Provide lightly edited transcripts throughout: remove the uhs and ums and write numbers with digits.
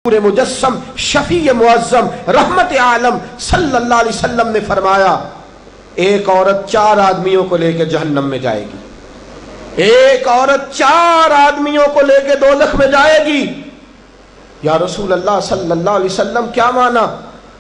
نور مجسم شفیع معظم رحمت عالم صلی اللہ علیہ وسلم نے فرمایا ایک عورت 4 آدمیوں کو لے کے جہنم میں جائے گی، ایک عورت 4 آدمیوں کو لے کے دوزخ میں جائے گی۔ یا رسول اللہ صلی اللہ علیہ وسلم کیا مانا؟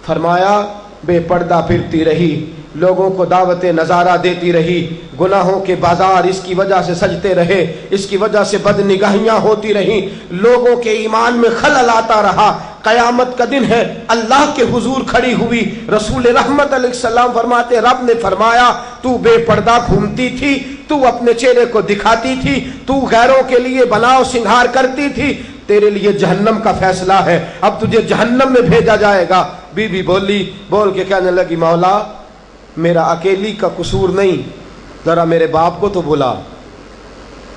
فرمایا بے پردہ پھرتی رہی، لوگوں کو دعوت نظارہ دیتی رہی، گناہوں کے بازار اس کی وجہ سے سجتے رہے، اس کی وجہ سے بد نگاہیاں ہوتی رہیں، لوگوں کے ایمان میں خلل آتا رہا۔ قیامت کا دن ہے، اللہ کے حضور کھڑی ہوئی، رسول رحمت علیہ السلام فرماتے رب نے فرمایا تو بے پردہ گھومتی تھی، تو اپنے چہرے کو دکھاتی تھی، تو غیروں کے لیے بناؤ سنگھار کرتی تھی، تیرے لیے جہنم کا فیصلہ ہے، اب تجھے جہنم میں بھیجا جائے گا۔ بی بی بول کے کہنے لگی مولا میرا اکیلی کا قصور نہیں، ذرا میرے باپ کو تو بلا،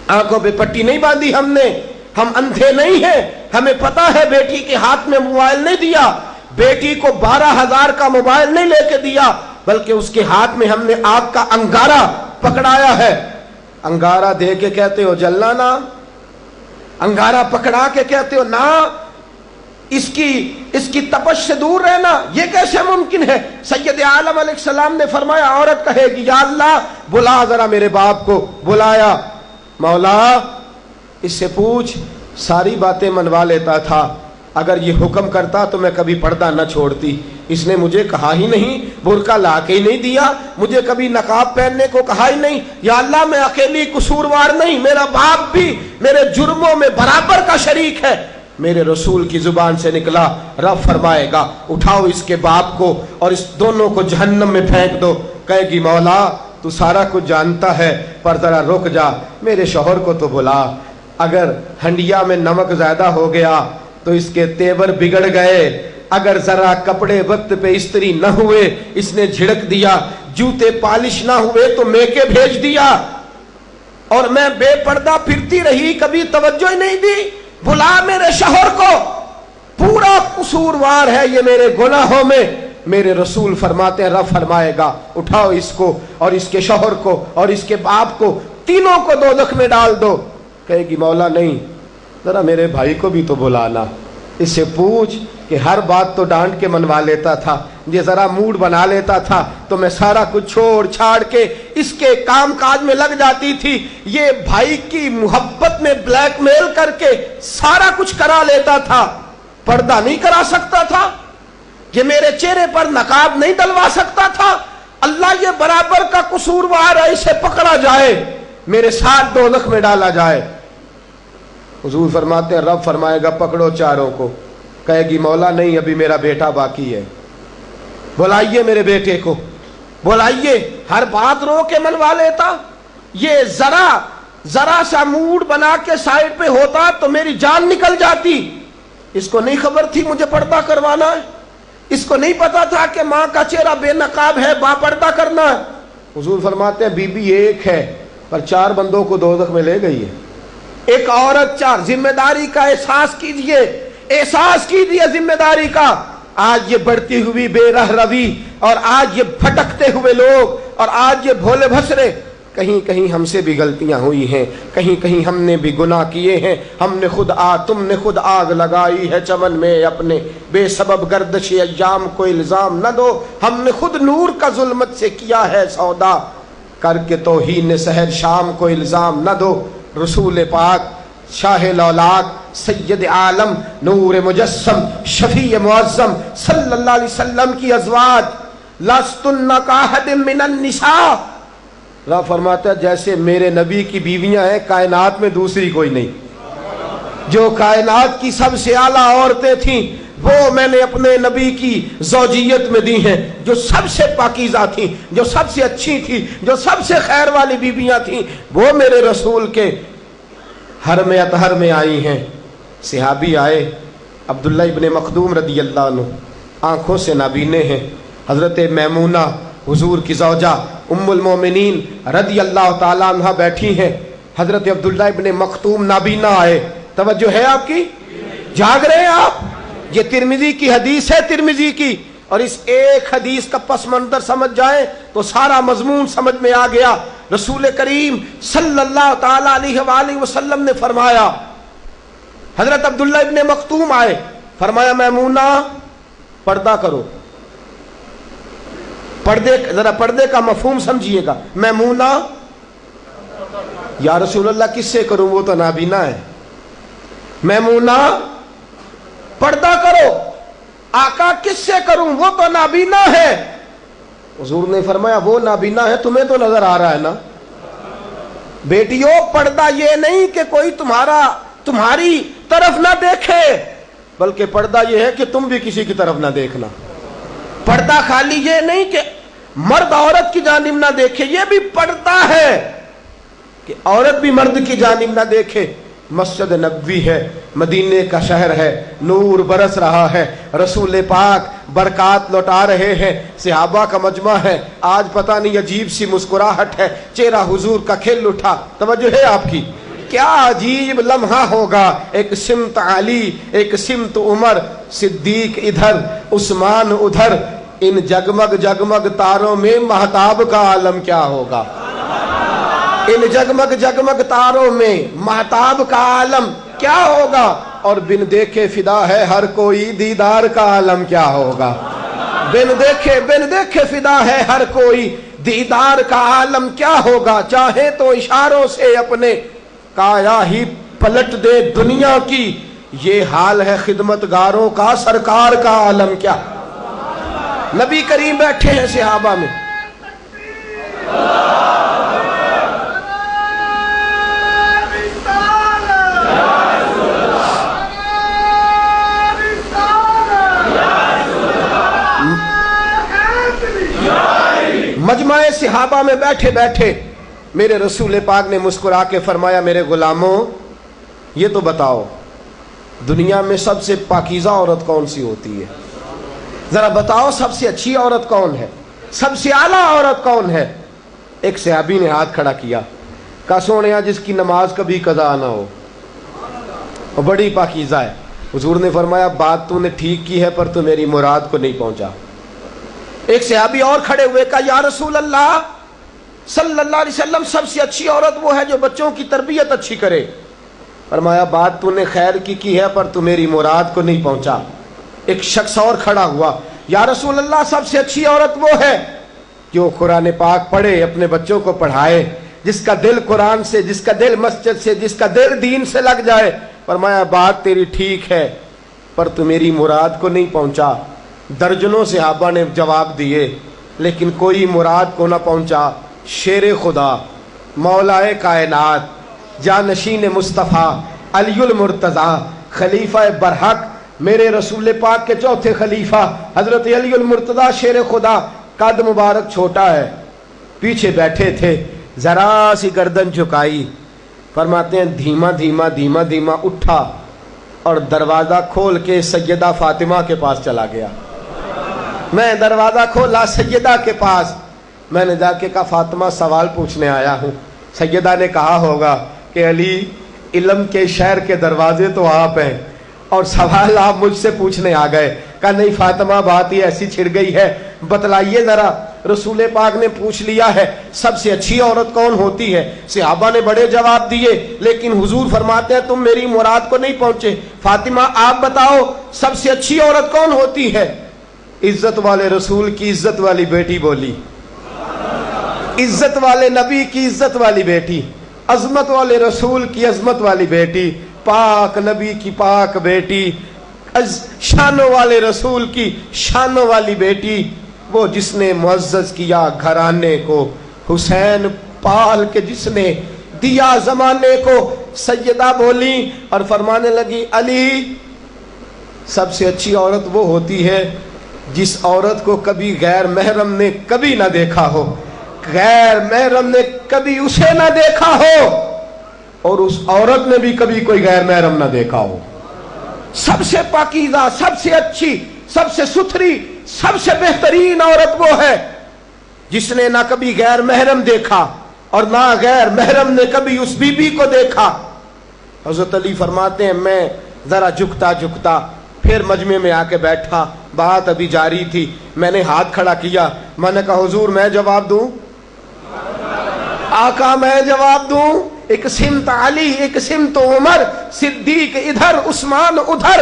آنکھوں پہ پٹی نہیں باندھی ہم نے، ہم اندھے نہیں ہیں، ہمیں پتا ہے بیٹی کے ہاتھ میں موبائل نہیں دیا، بیٹی کو 12,000 کا موبائل نہیں لے کے دیا، بلکہ اس کے ہاتھ میں ہم نے آگ کا انگارہ پکڑایا ہے۔ انگارہ دے کے کہتے ہو جلنا نا، انگارہ پکڑا کے کہتے ہو نا اس کی تپش سے دور رہنا، یہ کیسے ممکن ہے؟ سید عالم علیہ السلام نے فرمایا عورت کہے گی یا اللہ بلا ذرا میرے باپ کو، بلایا، مولا اس سے پوچھ، ساری باتیں منوا لیتا تھا، اگر یہ حکم کرتا تو میں کبھی پردہ نہ چھوڑتی، اس نے مجھے کہا ہی نہیں، برقع لا کے ہی نہیں دیا، مجھے کبھی نقاب پہننے کو کہا ہی نہیں، یا اللہ میں اکیلی قصوروار نہیں، میرا باپ بھی میرے جرموں میں برابر کا شریک ہے۔ میرے رسول کی زبان سے نکلا، رب فرمائے گا اٹھاؤ اس کے باپ کو اور اس دونوں کو جہنم میں پھینک دو۔ کہے گی مولا تو سارا کچھ جانتا ہے پر ذرا رک جا، میرے شوہر کو تو بلا، اگر ہنڈیا میں نمک زیادہ ہو گیا تو اس کے تیور بگڑ گئے، اگر ذرا کپڑے وقت پہ استری نہ ہوئے اس نے جھڑک دیا، جوتے پالش نہ ہوئے تو میکے بھیج دیا، اور میں بے پردہ پھرتی رہی، کبھی توجہ ہی نہیں دی، بلا میرے شوہر کو، پورا قصوروار ہے یہ میرے گناہوں میں۔ میرے رسول فرماتے ہیں رب فرمائے گا اٹھاؤ اس کو اور اس کے شوہر کو اور اس کے باپ کو، تینوں کو دوزخ میں ڈال دو۔ کہے گی مولا نہیں، ذرا میرے بھائی کو بھی تو بلانا، اس سے پوچھ کہ ہر بات تو ڈانٹ کے منوا لیتا تھا، یہ ذرا موڈ بنا لیتا تھا تو میں سارا کچھ چھوڑ چھاڑ کے اس کے کام کاج میں لگ جاتی تھی، یہ بھائی کی محبت میں بلیک میل کر کے سارا کچھ کرا لیتا تھا، پردہ نہیں کرا سکتا تھا، یہ میرے چہرے پر نقاب نہیں ڈلوا سکتا تھا، اللہ یہ برابر کا قصوروار ہے، اسے پکڑا جائے، میرے ساتھ دوزخ میں ڈالا جائے۔ حضور فرماتے ہیں رب فرمائے گا پکڑو چاروں کو۔ کہے گی مولا نہیں، ابھی میرا بیٹا باقی ہے، بلائیے میرے بیٹے کو، بلائیے، ہر بات رو کے منوا لیتا، یہ ذرا سا موڈ بنا کے سائڈ پہ ہوتا تو میری جان نکل جاتی۔ اس کو نہیں خبر تھی مجھے پردہ کروانا ہے، اس کو نہیں پتا تھا کہ ماں کا چہرہ بے نقاب ہے، با پردہ کرنا ہے۔ حضور فرماتے ہیں بی بی ایک ہے پر 4 بندوں کو دوزخ میں لے گئی ہے، ایک عورت 4۔ ذمہ داری کا احساس کیجئے، احساس کیجئے ذمہ داری کا۔ آج یہ بڑھتی ہوئی بے رہ روی اور آج یہ بھٹکتے ہوئے لوگ اور آج یہ بھولے بھسرے، کہیں کہیں ہم سے بھی غلطیاں ہوئی ہیں، کہیں کہیں ہم نے بھی گناہ کیے ہیں، تم نے خود آگ لگائی ہے چمن میں اپنے، بے سبب گردش ایام کو الزام نہ دو، ہم نے خود نور کا ظلمت سے کیا ہے سودا، کر کے توہین سحر شام کو الزام نہ دو۔ رسول پاک شاہ الاولاق سید عالم نور مجسم شفیع معظم صلی اللہ علیہ وسلم کی ازواج لستن کاحد من النساء، رب فرماتا ہے جیسے میرے نبی کی بیویاں ہیں کائنات میں دوسری کوئی نہیں، جو کائنات کی سب سے اعلیٰ عورتیں تھیں وہ میں نے اپنے نبی کی زوجیت میں دی ہیں، جو سب سے پاکیزہ تھیں، جو سب سے اچھی تھیں، جو سب سے خیر والی بیویاں تھیں، وہ میرے رسول کے حرم اطہر میں آئی ہیں۔ صحابی آئے، عبداللہ ابن مخدوم رضی اللہ عنہ، آنکھوں سے نابینے ہیں، حضرت میمونہ حضور کی زوجہ ام المومنین رضی اللہ تعالیٰ عنہ بیٹھی ہیں، حضرت عبداللہ ابن مخدوم نابینا آئے۔ توجہ ہے آپ کی؟ جاگ رہے ہیں آپ؟ یہ ترمذی کی حدیث ہے، ترمذی کی، اور اس ایک حدیث کا پس منظر سمجھ جائیں تو سارا مضمون سمجھ میں آ گیا۔ رسول کریم صلی اللہ تعالی علیہ وآلہ وسلم نے فرمایا، حضرت عبداللہ ابن مختوم آئے، फरमाया मैमूना पर्दा करो। पर्दे, जरा पर्दे का मफहूम समझिएगा। मैमूना, या रसूल अल्लाह किससे करूं, वो तो नाबीना है। मैमूना पर्दा करो। आका किससे करूं, वो तो नाबीना है। हुजूर ने फरमाया वो नाबीना है, तुम्हें तो नजर आ रहा है ना। बेटियों, पर्दा ये नहीं कि कोई तुम्हारी तरफ ना देखे, बल्कि पर्दा ये है कि तुम भी किसी की तरफ ना देखना। पर्दा खाली ये नहीं कि मर्द औरत की जानिब ना देखे, ये भी पर्दा है कि औरत भी मर्द की जानिब ना देखे। मस्जिद नबवी है, मदीने का शहर है, नूर बरस रहा है, रसूल पाक बरकात लौटा रहे हैं, सहाबा का मजमा है। आज पता नहीं अजीब सी मुस्कुराहट है, चेहरा हुजूर का खिल उठा। तवज्जो है आपकी? क्या अजीब लम्हा होगा। एक सिमत अली, एक सिमत उमर, सिद्दीक इधर, उस्मान उधर। इन जगमग जगमग तारों में महताब का आलम क्या होगा। इन जगमग जगमग तारों में महताब का आलम क्या होगा। और बिन देखे फिदा है हर कोई, दीदार का आलम क्या होगा। बिन देखे फिदा है हर कोई, दीदार का आलम क्या होगा। चाहे तो इशारों से अपने काया ही पलट दे दुनिया की, ये हाल है खिदमतगारों का, सरकार का आलम क्या। नबी करीम बैठे हैं सहाबा में, मजमाए सहाबा में बैठे बैठे मेरे रसूल पाक ने मुस्कुरा के फरमाया, मेरे गुलामों ये तो बताओ दुनिया में सबसे पाकीज़ा औरत कौन सी होती है। जरा बताओ सबसे अच्छी औरत कौन है, सबसे आला औरत कौन है। एक सहाबी ने हाथ खड़ा किया, कहा सोनिया जिसकी नमाज कभी कज़ा ना हो, और बड़ी पाकीज़ा है। हुजूर ने फरमाया बात तूने ठीक की है, पर तू मेरी मुराद को नहीं पहुंचा। एक सहाबी और खड़े हुए, कहा या रसूल अल्लाह सल्लल्लाहु अलैहि वसल्लम सबसे अच्छी औरत वो है जो बच्चों की तरबियत अच्छी करे। फरमाया बात तूने खैर की है, पर तू मेरी मुराद को नहीं पहुंचा। एक शख्स और खड़ा हुआ, या रसूल अल्लाह सबसे अच्छी औरत वो है जो कुरान पाक पढ़े, अपने बच्चों को पढ़ाए, जिसका दिल कुरान से, जिसका दिल मस्जिद से, जिसका दिल दीन से लग जाए। फरमाया बात तेरी ठीक है, पर तू मेरी मुराद को नहीं पहुंचा। दर्जनों सहाबा ने जवाब दिए, लेकिन कोई मुराद को ना पहुंचा। शेर खुदा, मौलाए कायनात, जानशीन मुस्तफ़ा, अलीउल मुर्तज़ा, खलीफा बरहक, मेरे रसूल पाक के चौथे खलीफा हजरत अलीउल मुर्तज़ा शेर खुदा, कद मुबारक छोटा है, पीछे बैठे थे, जरा सी गर्दन झुकाई। फरमाते हैं धीमा धीमा धीमा धीमा उठा और दरवाज़ा खोल के सैयदा फातिमा के पास चला गया। मैं दरवाज़ा खोला सैयदा के पास, मैंने जाके कहा फातिमा सवाल पूछने आया हूँ। सैयदा ने कहा होगा कि अली इल्म के शहर के दरवाजे तो आप हैं और सवाल आप मुझसे पूछने आ गए। कहा नहीं फातिमा बात ही ऐसी छिड़ गई है, बतलाइए ज़रा। रसूल पाक ने पूछ लिया है सबसे अच्छी औरत कौन होती है। सहाबा ने बड़े जवाब दिए, लेकिन हुजूर फरमाते हैं तुम मेरी मुराद को नहीं पहुंचे। फातिमा आप बताओ सबसे अच्छी औरत कौन होती है। इज्जत वाले रसूल की इज्जत वाली बेटी बोली, इज्जत वाले नबी की इज्जत वाली बेटी, अजमत वाले रसूल की अजमत वाली बेटी, पाक नबी की पाक बेटी, शानों वाले रसूल की शानों वाली बेटी, वो जिसने मुअज़्ज़ज़ किया घराने को, हुसैन पाल के जिसने दिया जमाने को। सैयदा बोली और फरमाने लगी अली सबसे अच्छी औरत वो होती है जिस औरत को कभी गैर महरम ने कभी ना देखा हो, गैर महरम ने कभी उसे ना देखा हो, और उस औरत ने भी कभी कोई गैर महरम ना देखा हो। सबसे पाकीज़ा, सबसे अच्छी, सबसे सुथरी, सबसे बेहतरीन औरत वो है जिसने ना कभी गैर महरम देखा और ना गैर महरम ने कभी उस बीबी को देखा। हज़रत अली फरमाते हैं मैं जरा झुकता झुकता फिर मजमे में आके बैठा, बात अभी जारी थी, मैंने हाथ खड़ा किया, मैंने कहा हुजूर मैं जवाब दूं, आका मैं जवाब दूं। एक सिमत अली, एक सिमत उमर, सिद्दीक इधर, उस्मान उधर,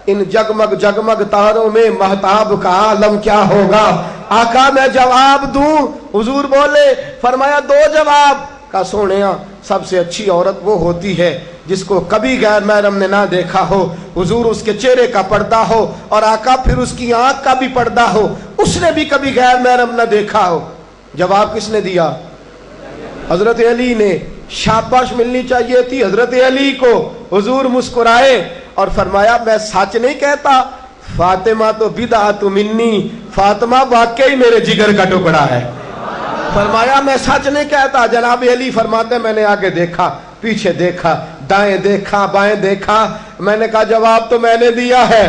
इन जगमग जगमग तारों में महताब का आलम क्या होगा। आका मैं जवाब दूं, हुजूर बोले, फरमाया दो जवाब। का सोनिया सबसे अच्छी औरत वो होती है जिसको कभी गैर महरम ने ना देखा हो, हुजूर उसके चेहरे का पर्दा हो, और आका फिर उसकी आंख का भी पर्दा हो, उसने भी कभी गैर महरम ना देखा हो। जवाब किसने दिया? हजरत अली ने। शाबाश मिलनी चाहिए थी हजरत अली को। हुजूर मुस्कुराए और फरमाया मैं सच नहीं कहता, फातिमा तो बिदअत मिन्नी, फातिमा वाकई मेरे जिगर का टुकड़ा है। फरमाया मैं सच नहीं कहता। जनाब अली फरमाते मैंने आगे देखा, पीछे देखा, दाएं देखा, बाएं देखा, मैंने कहा जवाब तो मैंने दिया है,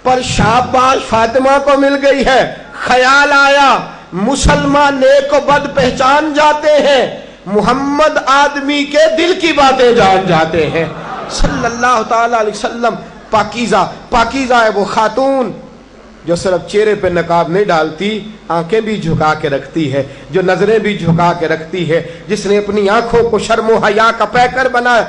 पर शाबाश फातिमा को मिल गई है। ख्याल आया मुसलमान नेक व बद पहचान जाते हैं, मुहम्मद आदमी के दिल की बातें जान जाते हैं सल्लल्लाहु ताला अलैहि वसल्लम। पाकीज़ा, पाकीज़ा है वो खातून जो सिर्फ चेहरे पे नकाब नहीं डालती, आंखें भी झुका के रखती है, जो नजरें भी झुका के रखती है, जिसने अपनी आंखों को शर्म हया का पैकर बनाया।